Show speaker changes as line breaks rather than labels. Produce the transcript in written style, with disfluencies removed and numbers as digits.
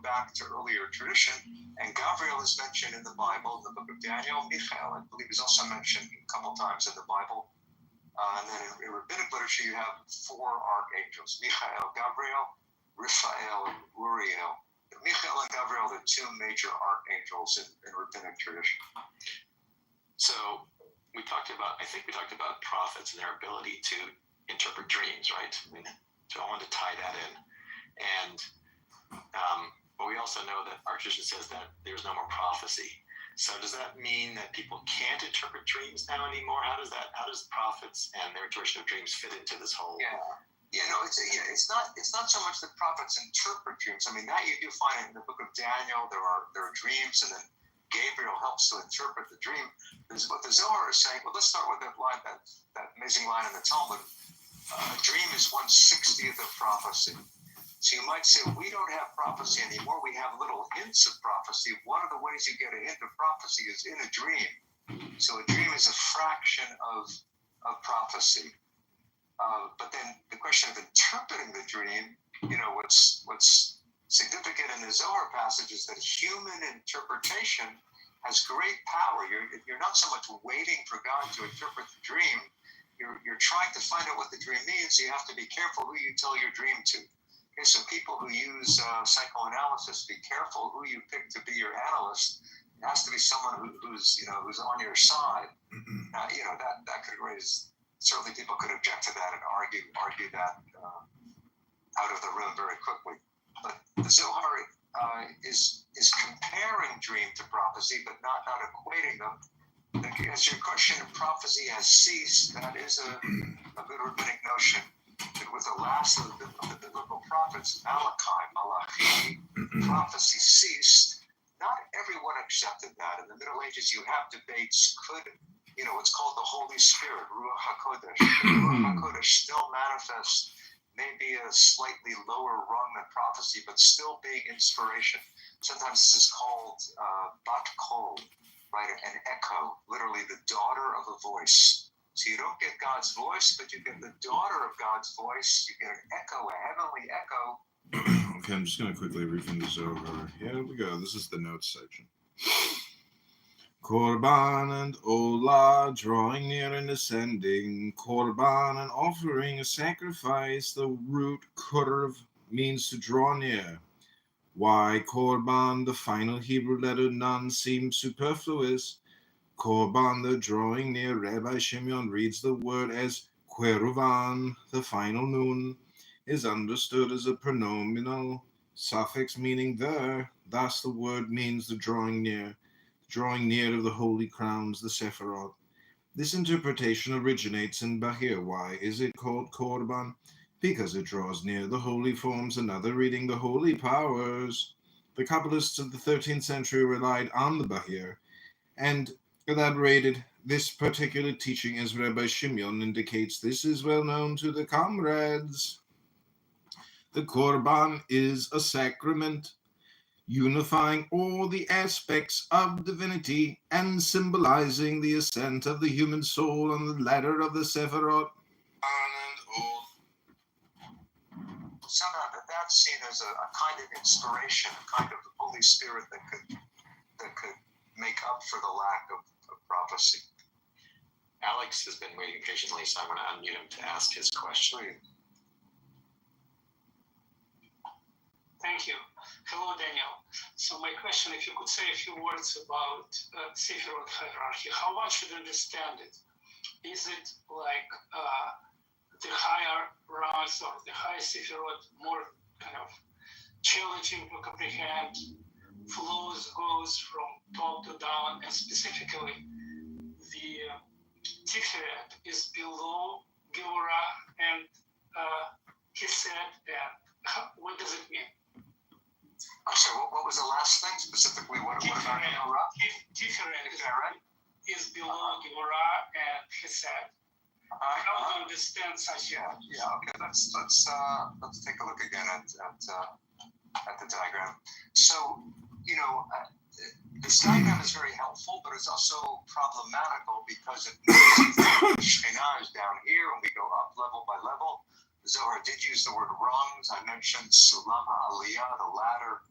back to earlier tradition, and Gabriel is mentioned in the Bible, the book of Daniel. Michael, I believe, is also mentioned a couple times in the Bible. And then in rabbinic literature, you have 4 archangels: Michael, Gabriel, Raphael, and Uriel. Michael and Gabriel are the 2 major archangels in rabbinic tradition.
So I think we talked about prophets and their ability to interpret dreams, right? So I wanted to tie that in. And but we also know that our tradition says that there's no more prophecy. So does that mean that people can't interpret dreams now anymore? How does prophets and their interpretation of dreams fit into this whole?
It's not so much that prophets interpret dreams. I mean, that you do find it in the book of Daniel. There are dreams, and then Gabriel helps to interpret the dream. What the Zohar is saying. Well, let's start with that line, that amazing line in the Talmud. A dream is 1/60th of prophecy. So you might say, we don't have prophecy anymore. We have little hints of prophecy. One of the ways you get a hint of prophecy is in a dream. So a dream is a fraction of prophecy. But then the question of interpreting the dream, what's significant in the Zohar passage is that human interpretation has great power. You're not so much waiting for God to interpret the dream. You're trying to find out what the dream means. So you have to be careful who you tell your dream to. Okay, so people who use psychoanalysis, be careful who you pick to be your analyst. It has to be someone who's on your side. That could raise. Certainly, people could object to that and argue that out of the room very quickly. But the Zohar is comparing dream to prophecy, but not equating them. As your question of prophecy has ceased, that is a good rabbinic notion. That with the last of the biblical prophets, Malachi, prophecy ceased. Not everyone accepted that. In the Middle Ages, you have debates. Could what's called the Holy Spirit, Ruach HaKodesh. Ruach HaKodesh still manifests, maybe a slightly lower rung than prophecy, but still being inspiration. Sometimes this is called Bat Kol, right? An echo, literally the daughter of a voice. So you don't get God's voice, but you get the daughter of God's voice. You get an echo, a heavenly echo.
Okay, I'm just going to quickly read this over. Here we go. This is the notes section. Korban and Olah drawing near and ascending. Korban and offering a sacrifice. The root kurv means to draw near. Why Korban, the final Hebrew letter Nun, seems superfluous. Korban, the drawing near, Rabbi Shimeon reads the word as Queruvan, the final Nun, is understood as a pronominal suffix meaning the. Thus the word means the drawing near of the holy crowns, the Sephirot. This interpretation originates in Bahir. Why is it called Korban? Because it draws near the holy forms, another reading the holy powers. The Kabbalists of the 13th century relied on the Bahir and elaborated this particular teaching as Rabbi Shimeon indicates. This is well known to the comrades. The Korban is a sacrament, unifying all the aspects of divinity and symbolizing the ascent of the human soul on the ladder of the Sephirot.
Somehow that's seen as a kind of inspiration, a kind of Holy Spirit that could make up for the lack of prophecy.
Alex has been waiting patiently, so I'm going to unmute him to ask his question.
Thank you. Hello, Daniel. So my question, if you could say a few words about Sephirot hierarchy, how one should understand it? Is it like the higher ranks or the higher Sephirot more kind of challenging to comprehend, goes from top to down, and specifically the Tiferet is below Gevorah and Hesed, and what does it mean?
So what was the last thing specifically? What about Gevorah?
Tiferet is below Gevorah and Hesed. How to understand such?
Okay. Let's take a look again at the diagram. So this diagram is very helpful, but it's also problematical because it means that Shekhinah is down here, and we go up level by level. The Zohar did use the word rungs. I mentioned Sulam HaAliyah, the ladder